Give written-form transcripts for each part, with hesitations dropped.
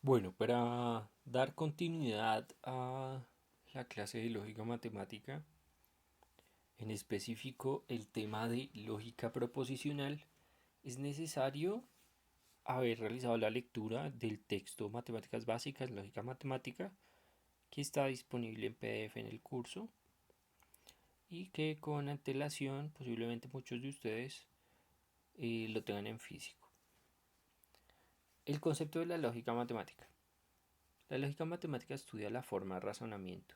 Bueno, para dar continuidad a la clase de lógica matemática, en específico el tema de lógica proposicional, es necesario haber realizado la lectura del texto Matemáticas Básicas, Lógica Matemática, que está disponible en PDF en el curso y que con antelación posiblemente muchos de ustedes lo tengan en físico. El concepto de la lógica matemática. La lógica matemática estudia la forma de razonamiento.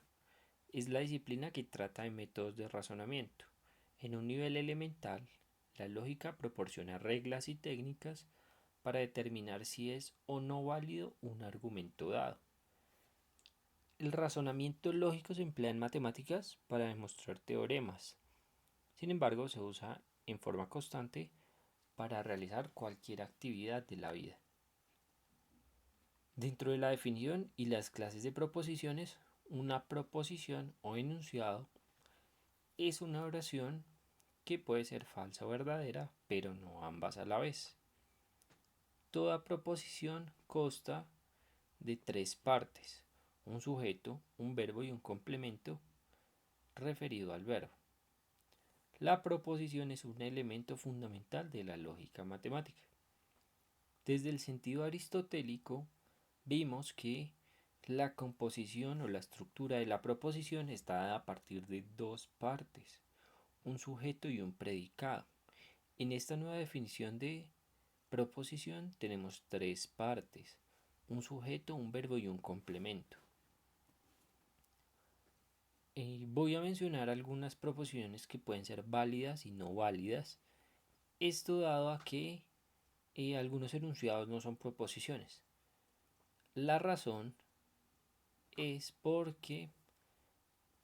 Es la disciplina que trata de métodos de razonamiento. En un nivel elemental, la lógica proporciona reglas y técnicas para determinar si es o no válido un argumento dado. El razonamiento lógico se emplea en matemáticas para demostrar teoremas. Sin embargo, se usa en forma constante para realizar cualquier actividad de la vida. Dentro de la definición y las clases de proposiciones, una proposición o enunciado es una oración que puede ser falsa o verdadera, pero no ambas a la vez. Toda proposición consta de tres partes: un sujeto, un verbo y un complemento referido al verbo. La proposición es un elemento fundamental de la lógica matemática. Desde el sentido aristotélico, vimos que la composición o la estructura de la proposición está dada a partir de dos partes: un sujeto y un predicado. En esta nueva definición de proposición tenemos tres partes: un sujeto, un verbo y un complemento. Voy a mencionar algunas proposiciones que pueden ser válidas y no válidas. Esto dado a que algunos enunciados no son proposiciones. La razón es porque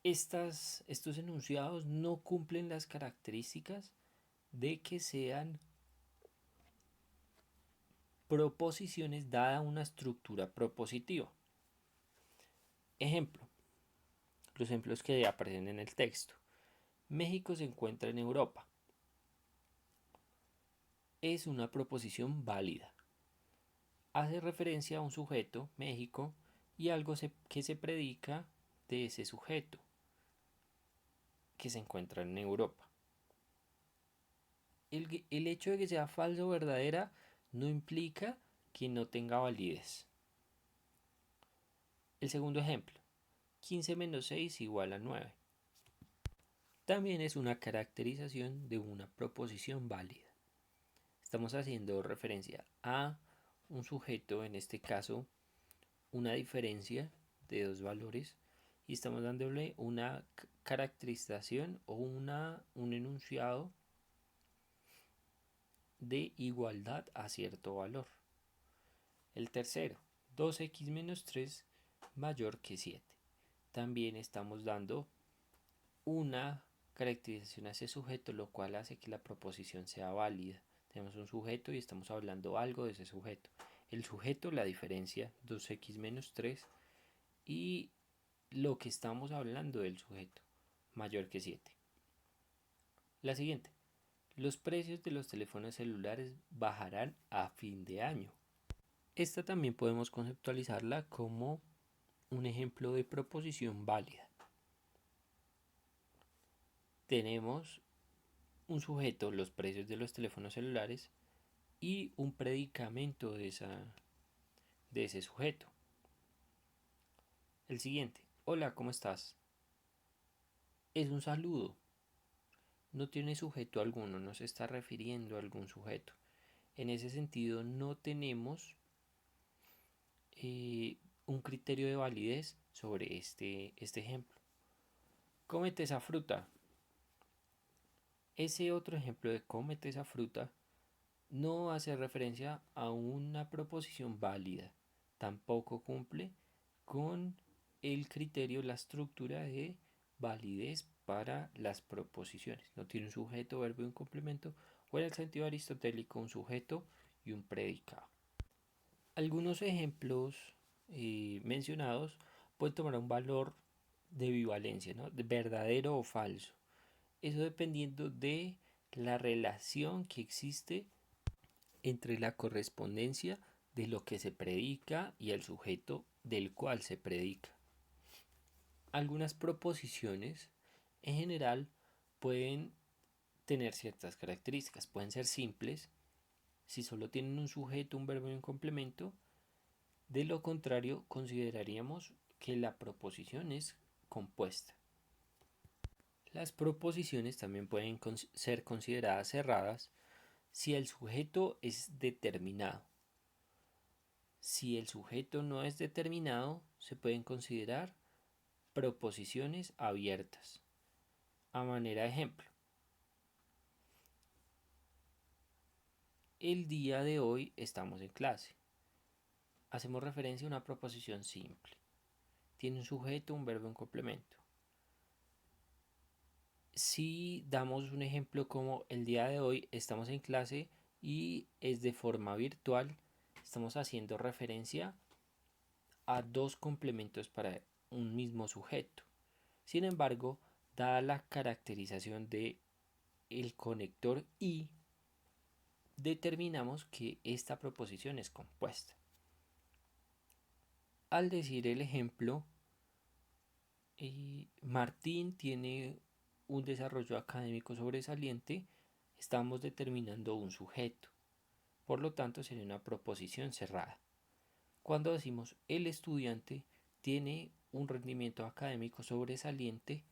estos enunciados no cumplen las características de que sean proposiciones dada una estructura propositiva. Ejemplo: los ejemplos que aparecen en el texto. México se encuentra en Europa. Es una proposición válida. Hace referencia a un sujeto, México, y algo que se predica de ese sujeto, que se encuentra en Europa. El hecho de que sea falso o verdadera no implica que no tenga validez. El segundo ejemplo: 15 menos 6 igual a 9. También es una caracterización de una proposición válida. Estamos haciendo referencia a un sujeto, en este caso una diferencia de dos valores, y estamos dándole una caracterización o un enunciado de igualdad a cierto valor. El tercero: 2x menos 3 mayor que 7. También estamos dando una caracterización a ese sujeto, lo cual hace que la proposición sea válida. Tenemos un sujeto y estamos hablando algo de ese sujeto. El sujeto, la diferencia, 2x menos 3, y lo que estamos hablando del sujeto, mayor que 7. La siguiente: los precios de los teléfonos celulares bajarán a fin de año. Esta también podemos conceptualizarla como un ejemplo de proposición válida. Tenemos un sujeto, los precios de los teléfonos celulares, y un predicamento de ese sujeto. El siguiente: hola, ¿cómo estás? Es un saludo. No tiene sujeto alguno, no se está refiriendo a algún sujeto. En ese sentido, no tenemos un criterio de validez sobre este ejemplo. Cómete esa fruta. Ese otro ejemplo de cómete esa fruta no hace referencia a una proposición válida. Tampoco cumple con el criterio, la estructura de validez para las proposiciones. No tiene un sujeto, verbo y un complemento, o en el sentido aristotélico un sujeto y un predicado. Algunos ejemplos mencionados pueden tomar un valor de bivalencia, ¿no? De verdadero o falso. Eso dependiendo de la relación que existe entre la correspondencia de lo que se predica y el sujeto del cual se predica. Algunas proposiciones en general pueden tener ciertas características, pueden ser simples si solo tienen un sujeto, un verbo y un complemento. De lo contrario, consideraríamos que la proposición es compuesta. Las proposiciones también pueden ser consideradas cerradas si el sujeto es determinado. Si el sujeto no es determinado, se pueden considerar proposiciones abiertas. A manera de ejemplo, el día de hoy estamos en clase. Hacemos referencia a una proposición simple. Tiene un sujeto, un verbo y un complemento. Si damos un ejemplo como el día de hoy estamos en clase y es de forma virtual, estamos haciendo referencia a dos complementos para un mismo sujeto. Sin embargo, dada la caracterización de el conector y, determinamos que esta proposición es compuesta. Al decir el ejemplo, Martín tiene un desarrollo académico sobresaliente, estamos determinando un sujeto. Por lo tanto, sería una proposición cerrada. Cuando decimos el estudiante tiene un rendimiento académico sobresaliente,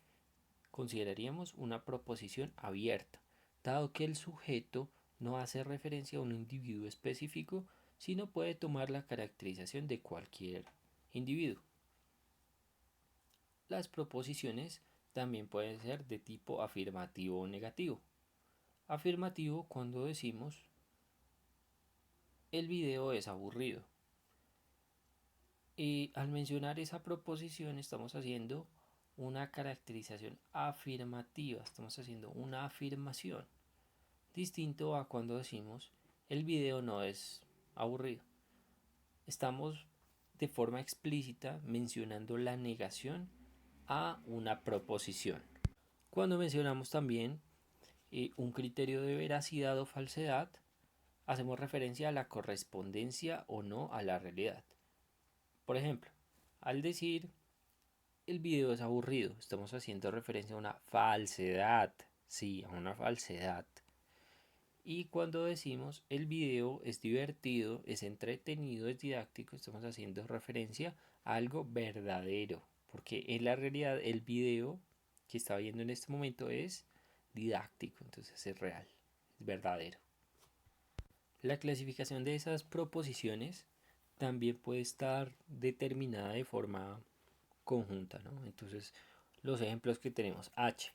consideraríamos una proposición abierta, dado que el sujeto no hace referencia a un individuo específico, sino puede tomar la caracterización de cualquier individuo. Las proposiciones también pueden ser de tipo afirmativo o negativo. Afirmativo cuando decimos el video es aburrido. Y al mencionar esa proposición estamos haciendo una caracterización afirmativa, estamos haciendo una afirmación, distinto a cuando decimos el video no es aburrido. Estamos de forma explícita mencionando la negación a una proposición. Cuando mencionamos también un criterio de veracidad o falsedad, hacemos referencia a la correspondencia o no a la realidad. Por ejemplo, al decir el video es aburrido, estamos haciendo referencia a una falsedad, sí, a una falsedad. Y cuando decimos el video es divertido, es entretenido, es didáctico, estamos haciendo referencia a algo verdadero, porque en la realidad el video que está viendo en este momento es didáctico, entonces es real, es verdadero. La clasificación de esas proposiciones también puede estar determinada de forma conjunta, ¿no? Entonces, los ejemplos que tenemos: H.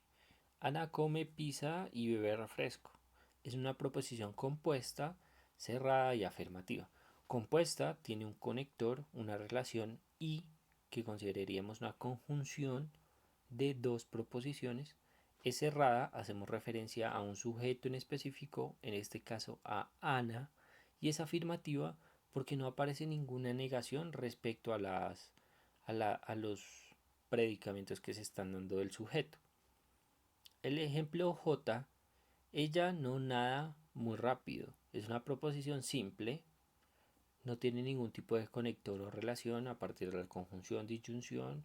Ana come pizza y bebe refresco. Es una proposición compuesta, cerrada y afirmativa. Compuesta tiene un conector, una relación y, que consideraríamos una conjunción de dos proposiciones. Es cerrada, hacemos referencia a un sujeto en específico, en este caso a Ana, y es afirmativa porque no aparece ninguna negación respecto a los predicamentos que se están dando del sujeto. El ejemplo J, ella no nada muy rápido, es una proposición simple, no tiene ningún tipo de conector o relación a partir de la conjunción, disyunción,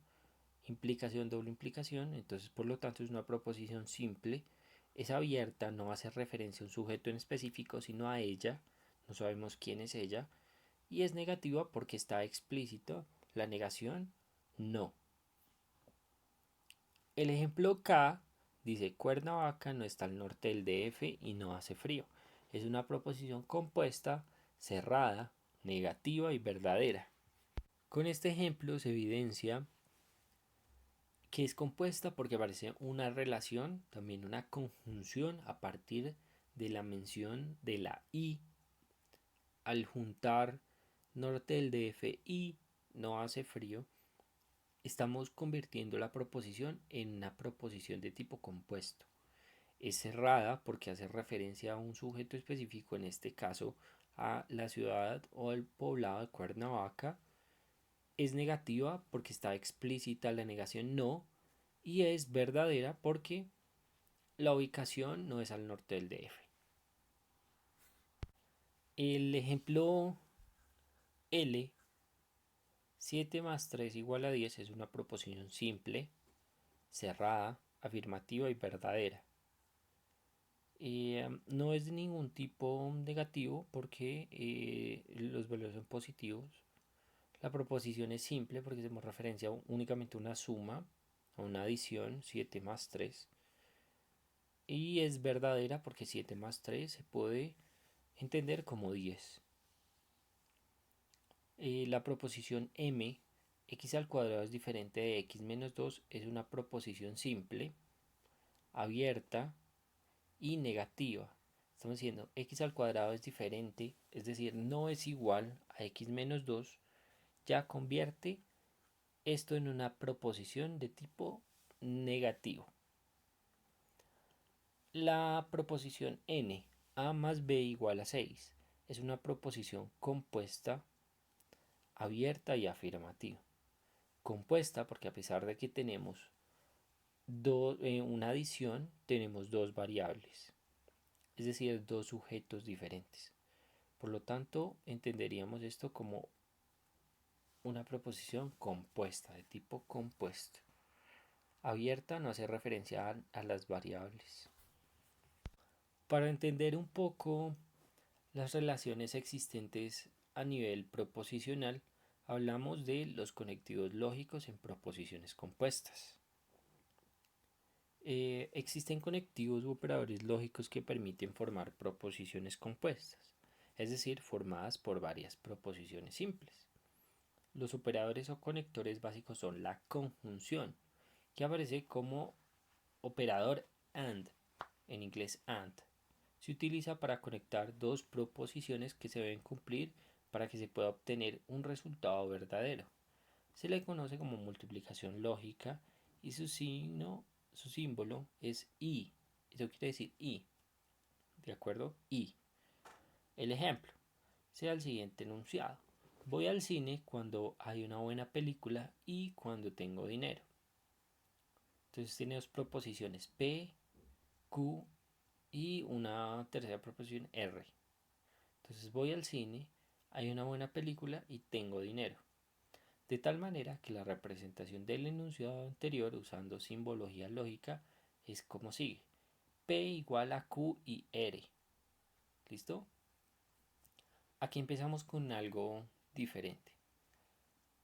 implicación, doble implicación. Entonces, por lo tanto, es una proposición simple, es abierta, no hace referencia a un sujeto en específico, sino a ella, no sabemos quién es ella, y es negativa porque está explícito la negación no. El ejemplo K dice: Cuernavaca no está al norte del DF y no hace frío. Es una proposición compuesta, cerrada, negativa y verdadera. Con este ejemplo se evidencia que es compuesta porque aparece una relación, también una conjunción a partir de la mención de la I. Al juntar norte del DF y no hace frío, estamos convirtiendo la proposición en una proposición de tipo compuesto. Es cerrada porque hace referencia a un sujeto específico, en este caso a la ciudad o el poblado de Cuernavaca. Es negativa porque está explícita la negación no, y es verdadera porque la ubicación no es al norte del DF. El ejemplo L, 7 más 3 igual a 10 es una proposición simple, cerrada, afirmativa y verdadera. No es de ningún tipo negativo porque los valores son positivos. La proposición es simple porque hacemos referencia únicamente a una suma, a una adición, 7 más 3. Y es verdadera porque 7 más 3 se puede entender como 10. La proposición m, x al cuadrado es diferente de x menos 2, es una proposición simple, abierta y negativa. Estamos diciendo x al cuadrado es diferente, es decir, no es igual a x menos 2, ya convierte esto en una proposición de tipo negativo. La proposición n, a más b igual a 6, es una proposición compuesta, abierta y afirmativa. Compuesta porque a pesar de que tenemos una adición, tenemos dos variables, es decir, dos sujetos diferentes. Por lo tanto, entenderíamos esto como una proposición compuesta, de tipo compuesto. Abierta no hace referencia a las variables. Para entender un poco las relaciones existentes a nivel proposicional, hablamos de los conectivos lógicos en proposiciones compuestas. Existen conectivos u operadores lógicos que permiten formar proposiciones compuestas, es decir, formadas por varias proposiciones simples. Los operadores o conectores básicos son la conjunción, que aparece como operador AND, en inglés AND. Se utiliza para conectar dos proposiciones que se deben cumplir para que se pueda obtener un resultado verdadero. Se le conoce como multiplicación lógica y su símbolo es I. Eso quiere decir I. ¿De acuerdo? I. El ejemplo sea el siguiente enunciado. Voy al cine cuando hay una buena película y cuando tengo dinero. Entonces tiene dos proposiciones P, Q y una tercera proposición R. Entonces voy al cine, hay una buena película y tengo dinero. De tal manera que la representación del enunciado anterior usando simbología lógica es como sigue. P igual a Q y R. ¿Listo? Aquí empezamos con algo diferente.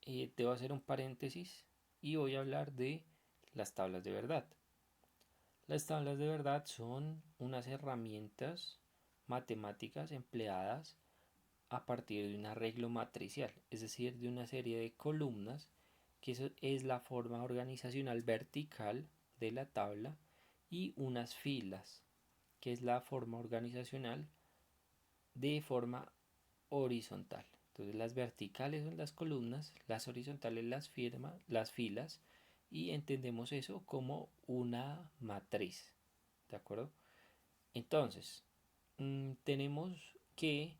Te voy a hacer un paréntesis y voy a hablar de las tablas de verdad. Las tablas de verdad son unas herramientas matemáticas empleadas a partir de un arreglo matricial, es decir, de una serie de columnas, que eso es la forma organizacional vertical de la tabla, y unas filas, que es la forma organizacional de forma horizontal. Entonces las verticales son las columnas, las horizontales las filas, y entendemos eso como una matriz. ¿De acuerdo? Entonces, tenemos que,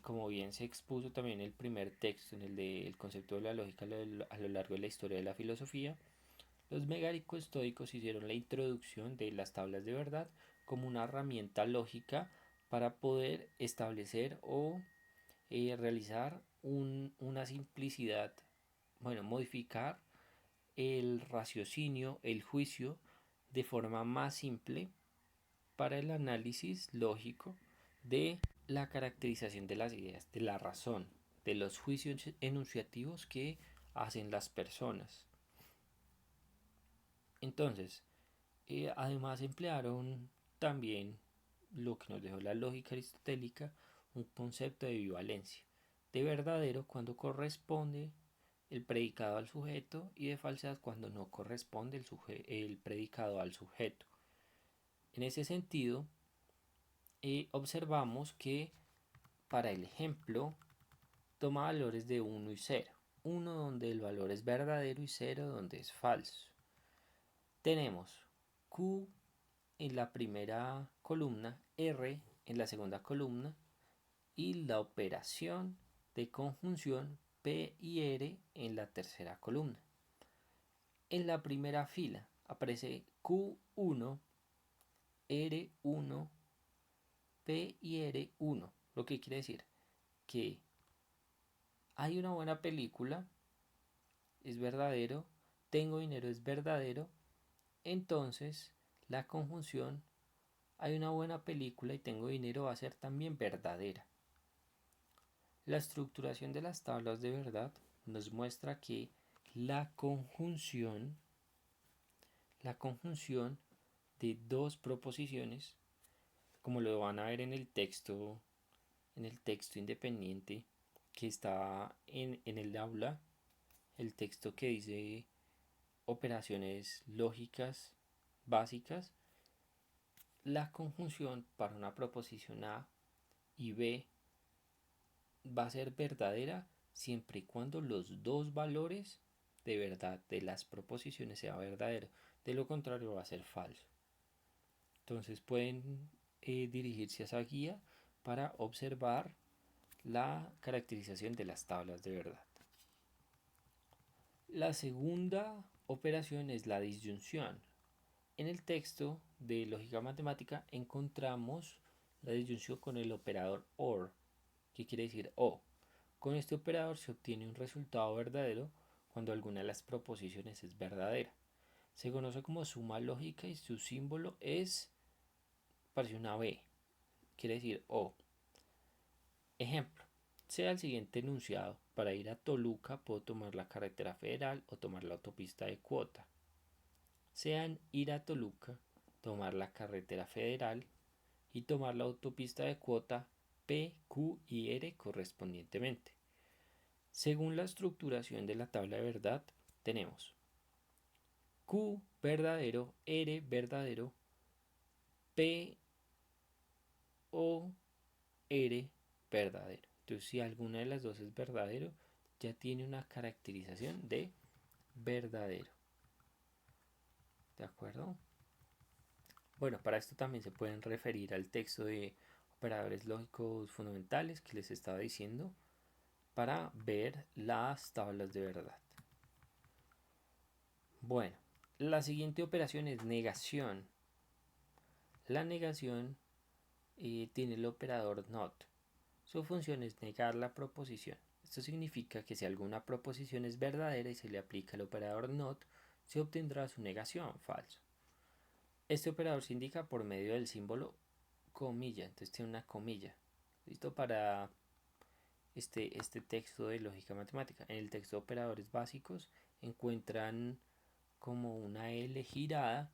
como bien se expuso también en el primer texto, en el del concepto de la lógica a lo largo de la historia de la filosofía, los megálicos estoicos hicieron la introducción de las tablas de verdad como una herramienta lógica para poder establecer o realizar una simplicidad, bueno, modificar el raciocinio, el juicio, de forma más simple para el análisis lógico de la caracterización de las ideas, de la razón, de los juicios enunciativos que hacen las personas. Entonces, además emplearon también lo que nos dejó la lógica aristotélica, un concepto de bivalencia, de verdadero cuando corresponde el predicado al sujeto y de falsedad cuando no corresponde el predicado al sujeto. En ese sentido, observamos que para el ejemplo toma valores de 1 y 0. 1 donde el valor es verdadero y 0 donde es falso. Tenemos Q en la primera columna, R en la segunda columna y la operación de conjunción P y R en la tercera columna. En la primera fila aparece Q1, R1, P y R1, lo que quiere decir que Hay una buena película, es verdadero. Tengo dinero, es verdadero. Entonces, la conjunción hay una buena película y tengo dinero va a ser también verdadera. La estructuración de las tablas de verdad nos muestra que la conjunción, la conjunción de dos proposiciones, como lo van a ver en el texto independiente que está en el aula, el texto que dice operaciones lógicas básicas, la conjunción para una proposición A y B va a ser verdadera siempre y cuando los dos valores de verdad de las proposiciones sea verdadero. De lo contrario va a ser falso. Entonces pueden dirigirse a esa guía para observar la caracterización de las tablas de verdad. La segunda operación es la disyunción. En el texto de lógica matemática encontramos la disyunción con el operador OR, que quiere decir O. Con este operador se obtiene un resultado verdadero cuando alguna de las proposiciones es verdadera. Se conoce como suma lógica y su símbolo es, parece una B, quiere decir O. Ejemplo, sea el siguiente enunciado: para ir a Toluca puedo tomar la carretera federal o tomar la autopista de cuota. Sean ir a Toluca, tomar la carretera federal y tomar la autopista de cuota P, Q y R correspondientemente. Según la estructuración de la tabla de verdad, tenemos Q verdadero, R verdadero, P o R verdadero. Entonces, si alguna de las dos es verdadero, ya tiene una caracterización de verdadero. ¿De acuerdo? Bueno, para esto también se pueden referir al texto de operadores lógicos fundamentales que les estaba diciendo para ver las tablas de verdad. Bueno, la siguiente operación es negación. La negación tiene el operador not. Su función es negar la proposición. Esto significa que si alguna proposición es verdadera y se le aplica el operador not, se obtendrá su negación, falso. Este operador se indica por medio del símbolo comilla, entonces tiene una comilla. ¿Listo? Para este texto de lógica matemática. En el texto de operadores básicos encuentran como una L girada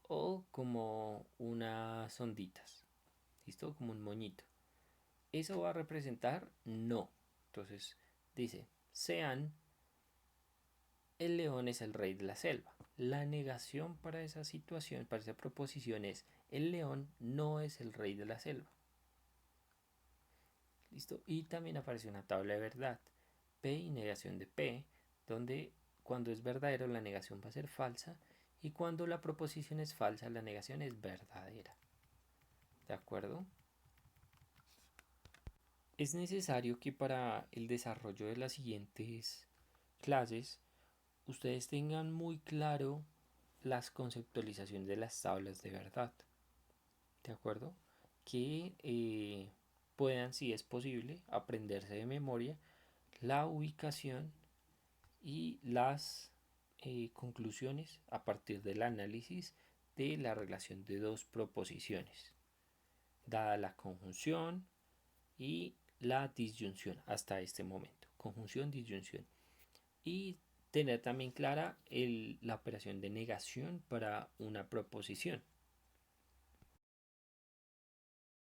o como unas onditas. ¿Listo? Como un moñito. Eso va a representar no. Entonces dice, sean, el león es el rey de la selva. La negación para esa situación, para esa proposición es, el león no es el rey de la selva. ¿Listo? Y también aparece una tabla de verdad. P y negación de P, donde cuando es verdadero la negación va a ser falsa y cuando la proposición es falsa la negación es verdadera. ¿De acuerdo? Es necesario que para el desarrollo de las siguientes clases ustedes tengan muy claro las conceptualizaciones de las tablas de verdad. ¿De acuerdo? Que puedan, si es posible, aprenderse de memoria la ubicación y las conclusiones a partir del análisis de la relación de dos proposiciones, dada la conjunción y la disyunción hasta este momento. Conjunción, disyunción. Y tener también clara la operación de negación para una proposición.